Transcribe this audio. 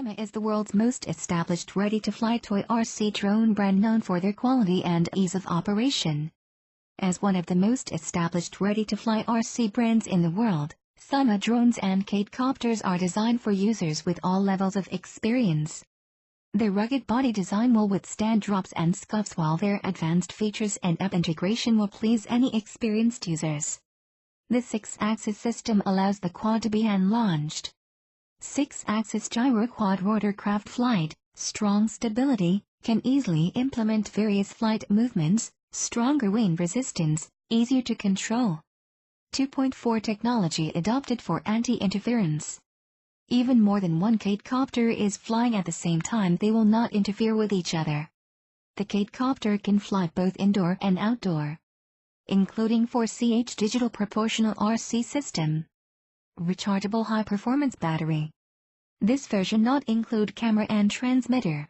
SYMA is the world's most established ready-to-fly toy RC drone brand known for their quality and ease of operation. As one of the most established ready-to-fly RC brands in the world, SYMA drones and quadcopters are designed for users with all levels of experience. Their rugged body design will withstand drops and scuffs, while their advanced features and app integration will please any experienced users. The 6-axis system allows the quad to be hand-launched. 6-axis gyro quad-rotorcraft flight, strong stability, can easily implement various flight movements, stronger wind resistance, easier to control. 2.4 technology adopted for anti-interference. Even more than one quadcopter is flying at the same time, they will not interfere with each other. The quadcopter can fly both indoor and outdoor. Including 4ch digital proportional RC system. Rechargeable high-performance battery. This version not include camera and transmitter.